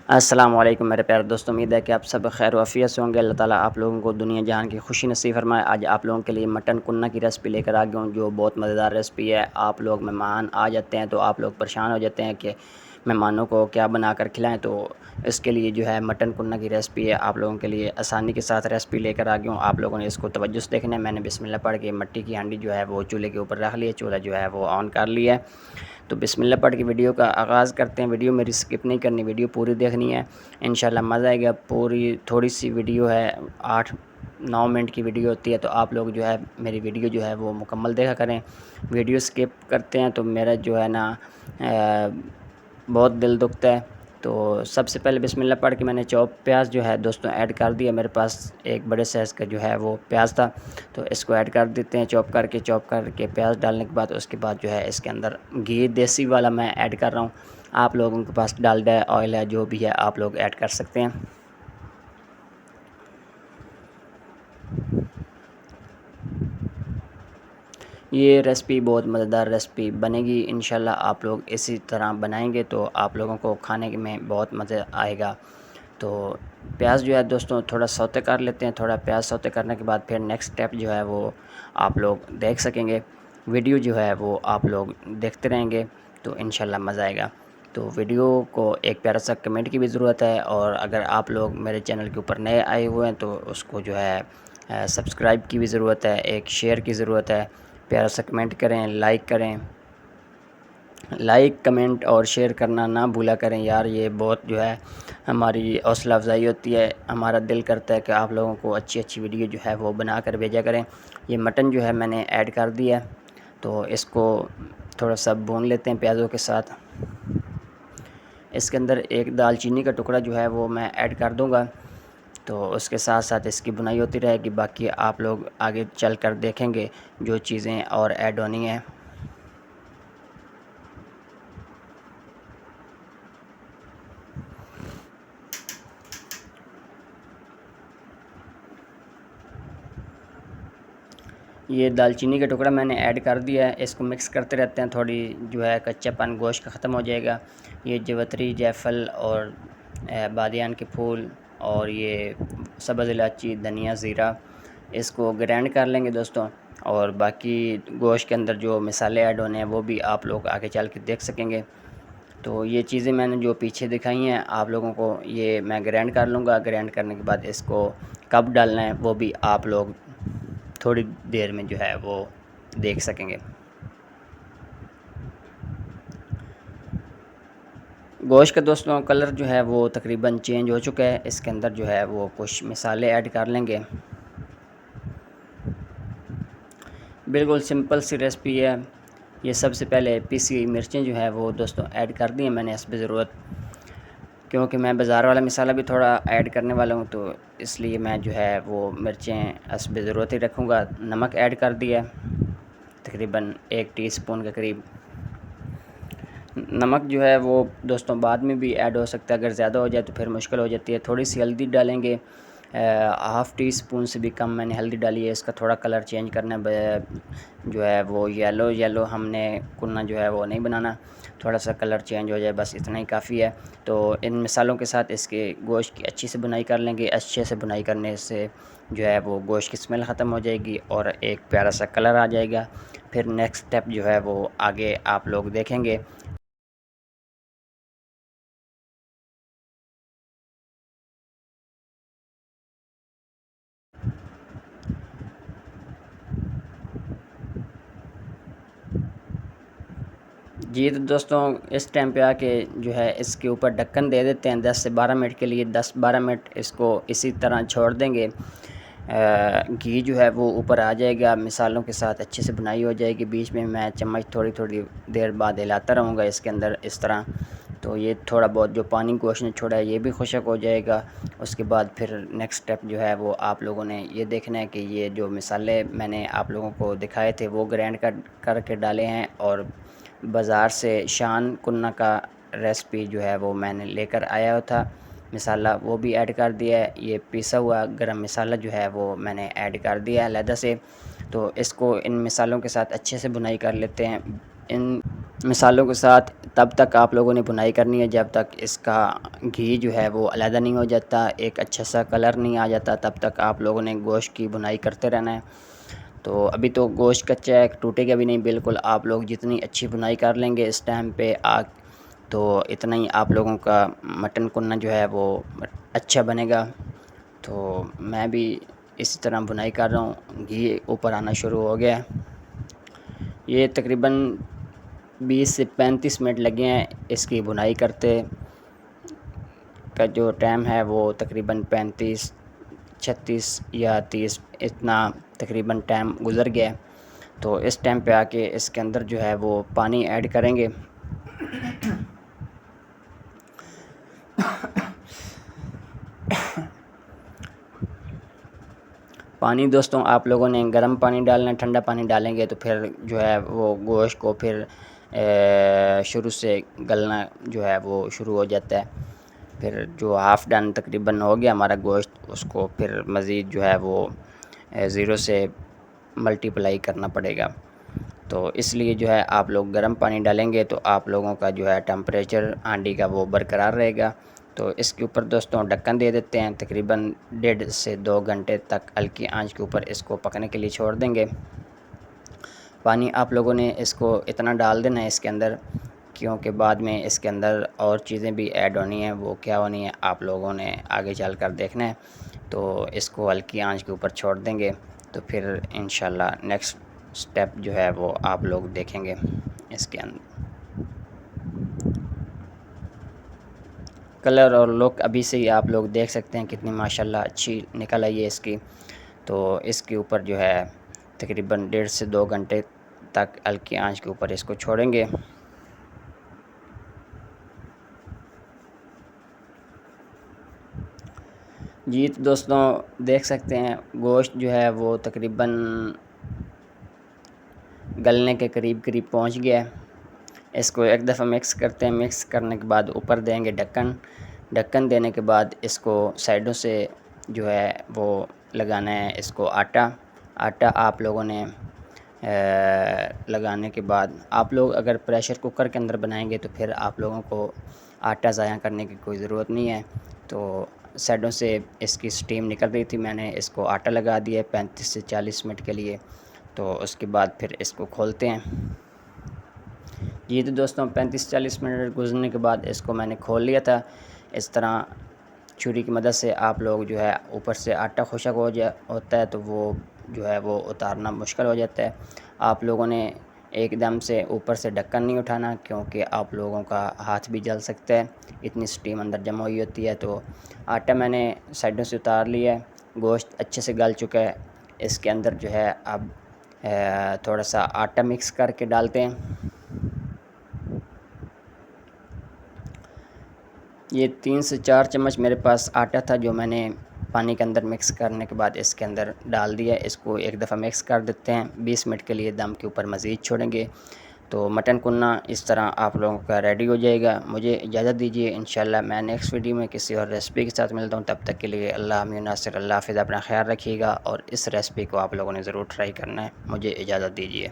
अस्सलाम वालेकुम मेरे प्यारे दोस्तों, उम्मीद है कि आप सब खैर आफियत से होंगे। अल्लाह ताला आप लोगों को दुनिया जहान की खुशी नसीब फरमाए। आज आप लोगों के लिए मटन कुन्ना की रेसिपी लेकर आ गया हूँ, जो बहुत मज़ेदार रेसिपी है। आप लोग मेहमान आ जाते हैं तो आप लोग परेशान हो जाते हैं कि मेहमानों को क्या बनाकर खिलाएं, तो इसके लिए जो है मटन कुन्ना की रेसिपी है। आप लोगों के लिए आसानी के साथ रेसिपी लेकर आ गया हूँ। आप लोगों ने इसको तवज्जो से देखना है। मैंने बिस्मिल्लाह पढ़ के मट्टी की हांडी जो है वो चूल्हे के ऊपर रख ली है, चूल्हा जो है वो ऑन कर लिया है। तो बिस्मिल्लाह पढ़ के वीडियो का आगाज़ करते हैं। वीडियो मेरी स्किप नहीं करनी, वीडियो पूरी देखनी है, इंशाल्लाह मज़ा आएगा। पूरी थोड़ी सी वीडियो है, 8-9 मिनट की वीडियो होती है, तो आप लोग जो है मेरी वीडियो जो है वो मुकम्मल देखा करें। वीडियो स्किप करते हैं तो मेरा जो है ना बहुत दिल दुखता है। तो सबसे पहले बिस्मिल्लाह पढ़ के मैंने चॉप प्याज जो है दोस्तों ऐड कर दिया। मेरे पास एक बड़े साइज़ का जो है वो प्याज था, तो इसको ऐड कर देते हैं। चॉप करके प्याज डालने के बाद उसके बाद जो है इसके अंदर घी देसी वाला मैं ऐड कर रहा हूँ। आप लोगों के पास डालडा है, ऑयल है, जो भी है आप लोग ऐड कर सकते हैं। ये रेसिपी बहुत मज़ेदार रेसिपी बनेगी इंशाल्लाह। आप लोग इसी तरह बनाएंगे तो आप लोगों को खाने में बहुत मज़ा आएगा। तो प्याज जो है दोस्तों थोड़ा सौते कर लेते हैं। थोड़ा प्याज सौते करने के बाद फिर नेक्स्ट स्टेप जो है वो आप लोग देख सकेंगे। वीडियो जो है वो आप लोग देखते रहेंगे तो इंशाल्लाह मज़ा आएगा। तो वीडियो को एक प्यारा सा कमेंट की भी ज़रूरत है, और अगर आप लोग मेरे चैनल के ऊपर नए आए हुए हैं तो उसको जो है सब्सक्राइब की भी ज़रूरत है, एक शेयर की ज़रूरत है। प्यारा सा कमेंट करें, लाइक करें। लाइक कमेंट और शेयर करना ना भूला करें यार, ये बहुत जो है हमारी हौसला अफजाई होती है। हमारा दिल करता है कि आप लोगों को अच्छी अच्छी वीडियो जो है वो बना कर भेजा करें। ये मटन जो है मैंने ऐड कर दिया, तो इसको थोड़ा सा भून लेते हैं प्याज़ों के साथ। इसके अंदर एक दालचीनी का टुकड़ा जो है वो मैं ऐड कर दूंगा, तो उसके साथ साथ इसकी बुनाई होती रहेगी। बाकी आप लोग आगे चल कर देखेंगे जो चीज़ें और ऐड होनी है। ये दालचीनी का टुकड़ा मैंने ऐड कर दिया है। इसको मिक्स करते रहते हैं, थोड़ी जो है कच्चापन गोश्त का ख़त्म हो जाएगा। ये जवतरी, जायफल और बादियान के फूल और ये सब्ज़ इलायची, धनिया, ज़ीरा, इसको ग्राइंड कर लेंगे दोस्तों। और बाकी गोश्त के अंदर जो मसाले ऐड होने हैं वो भी आप लोग आगे चल के देख सकेंगे। तो ये चीज़ें मैंने जो पीछे दिखाई हैं आप लोगों को, ये मैं ग्राइंड कर लूँगा। ग्राइंड करने के बाद इसको कब डालना है वो भी आप लोग थोड़ी देर में जो है वो देख सकेंगे। गोश्त का दोस्तों कलर जो है वो तकरीबन चेंज हो चुका है। इसके अंदर जो है वो कुछ मसाले ऐड कर लेंगे। बिल्कुल सिंपल सी रेसिपी है। ये सबसे पहले पीसी हुई मिर्चें जो है वो दोस्तों ऐड कर दी हैं मैंने हस्ब ज़रूरत, क्योंकि मैं बाज़ार वाला मसाला भी थोड़ा ऐड करने वाला हूँ, तो इसलिए मैं जो है वो मिर्चें हस्ब ज़रूरत ही रखूँगा। नमक ऐड कर दिया तकरीबन 1 टीस्पून के करीब। नमक जो है वो दोस्तों बाद में भी ऐड हो सकता है, अगर ज़्यादा हो जाए तो फिर मुश्किल हो जाती है। थोड़ी सी हल्दी डालेंगे, हाफ़ टी स्पून से भी कम मैंने हल्दी डाली है। इसका थोड़ा कलर चेंज करना जो है वो येलो हमने कुन्ना जो है वो नहीं बनाना, थोड़ा सा कलर चेंज हो जाए बस इतना ही काफ़ी है। तो इन मसालों के साथ इसके गोश्त की अच्छी से बुनाई कर लेंगे। अच्छे से बुनाई करने से जो है वो गोश्त की स्मेल ख़त्म हो जाएगी और एक प्यारा सा कलर आ जाएगा। फिर नेक्स्ट स्टेप जो है वो आगे आप लोग देखेंगे। जी तो दोस्तों इस टाइम पे आके जो है इसके ऊपर ढक्कन दे देते हैं 10 से 12 मिनट के लिए। 10-12 मिनट इसको इसी तरह छोड़ देंगे। घी जो है वो ऊपर आ जाएगा, मिसालों के साथ अच्छे से बुनाई हो जाएगी। बीच में मैं चम्मच थोड़ी थोड़ी देर बाद हिलाता रहूँगा इसके अंदर इस तरह। तो ये थोड़ा बहुत जो पानी गोश्त ने छोड़ा है ये भी खुशक हो जाएगा। उसके बाद फिर नेक्स्ट स्टेप जो है वो आप लोगों ने ये देखना है कि ये जो मिसाले मैंने आप लोगों को दिखाए थे वो ग्राइंड करके डाले हैं, और बाज़ार से शान कुन्ना का रेसिपी जो है वो मैंने लेकर आया था मसाला, वो भी ऐड कर दिया है। ये पिसा हुआ गरम मसाला जो है वो मैंने ऐड कर दिया है अलहदा से। तो इसको इन मसालों के साथ अच्छे से बुनाई कर लेते हैं। इन मसालों के साथ तब तक आप लोगों ने भुनाई करनी है जब तक इसका घी जो है वो अलहदा नहीं हो जाता, एक अच्छा सा कलर नहीं आ जाता, तब तक आप लोगों ने गोश्त की भुनाई करते रहना है। तो अभी तो गोश्त कच्चा है, टूटेगा भी नहीं बिल्कुल। आप लोग जितनी अच्छी भुनाई कर लेंगे इस टाइम पे आग, तो इतना ही आप लोगों का मटन कुन्ना जो है वो अच्छा बनेगा। तो मैं भी इसी तरह भुनाई कर रहा हूँ, घी ऊपर आना शुरू हो गया है। ये तकरीबन 20 से 35 मिनट लगे हैं इसकी भुनाई करते। का जो टाइम है वो तकरीबन 35, 36 या 30 इतना तकरीबन टाइम गुज़र गया है। तो इस टाइम पे आके इसके अंदर जो है वो पानी ऐड करेंगे। पानी दोस्तों आप लोगों ने गर्म पानी डालना है, ठंडा पानी डालेंगे तो फिर जो है वो गोश्त को फिर शुरू से गलना जो है वो शुरू हो जाता है। फिर जो हाफ़ डन तकरीबन हो गया हमारा गोश्त, उसको फिर मज़ीद जो है वो ज़ीरो से मल्टीप्लाई करना पड़ेगा। तो इसलिए जो है आप लोग गर्म पानी डालेंगे तो आप लोगों का जो है टेम्परेचर हांडी का वो बरकरार रहेगा। तो इसके ऊपर दोस्तों ढक्कन दे देते हैं, तकरीबन 1.5 से 2 घंटे तक हल्की आंच के ऊपर इसको पकने के लिए छोड़ देंगे। पानी आप लोगों ने इसको इतना डाल देना है इसके अंदर, क्योंकि बाद में इसके अंदर और चीज़ें भी ऐड होनी हैं, वो क्या होनी है आप लोगों ने आगे चल कर देखना है। तो इसको हल्की आंच के ऊपर छोड़ देंगे, तो फिर इंशाल्लाह नेक्स्ट स्टेप जो है वो आप लोग देखेंगे। इसके अंदर कलर और लुक अभी से ही आप लोग देख सकते हैं कितनी माशाल्लाह अच्छी निकल आई है इसकी। तो इसके ऊपर जो है तकरीबन 1.5 से 2 घंटे तक हल्की आंच के ऊपर इसको छोड़ेंगे। जी तो दोस्तों देख सकते हैं गोश्त जो है वो तकरीबन गलने के करीब करीब पहुंच गया है। इसको एक दफ़ा मिक्स करते हैं, मिक्स करने के बाद ऊपर देंगे ढक्कन। ढक्कन देने के बाद इसको साइडों से जो है वो लगाना है इसको आटा। आटा आप लोगों ने लगाने के बाद आप लोग अगर प्रेशर कुकर के अंदर बनाएंगे तो फिर आप लोगों को आटा ज़ाया करने की कोई ज़रूरत नहीं है। तो साइडों से इसकी स्टीम निकल रही थी, मैंने इसको आटा लगा दिया 35 से 40 मिनट के लिए। तो उसके बाद फिर इसको खोलते हैं। जी तो दोस्तों 35-40 मिनट गुजरने के बाद इसको मैंने खोल लिया था। इस तरह छुरी की मदद से आप लोग जो है ऊपर से आटा खुशक होता है तो वो जो है वो उतारना मुश्किल हो जाता है। आप लोगों ने एकदम से ऊपर से ढक्कन नहीं उठाना, क्योंकि आप लोगों का हाथ भी जल सकता है, इतनी स्टीम अंदर जमा हुई होती है। तो आटा मैंने साइडों से उतार लिया है, गोश्त अच्छे से गल चुका है। इसके अंदर जो है अब थोड़ा सा आटा मिक्स करके डालते हैं। ये 3 से 4 चम्मच मेरे पास आटा था जो मैंने पानी के अंदर मिक्स करने के बाद इसके अंदर डाल दिया। इसको एक दफ़ा मिक्स कर देते हैं, 20 मिनट के लिए दम के ऊपर मज़ीद छोड़ेंगे। तो मटन कुन्ना इस तरह आप लोगों का रेडी हो जाएगा। मुझे इजाज़त दीजिए, इंशाल्लाह मैं नेक्स्ट वीडियो में किसी और रेसिपी के साथ मिलता हूँ। तब तक के लिए अल्लाह अमीन नासिर, अल्लाह हाफ़िज़, अपना ख्याल रखिएगा और इस रेसिपी को आप लोगों ने ज़रूर ट्राई करना है। मुझे इजाज़त दीजिए।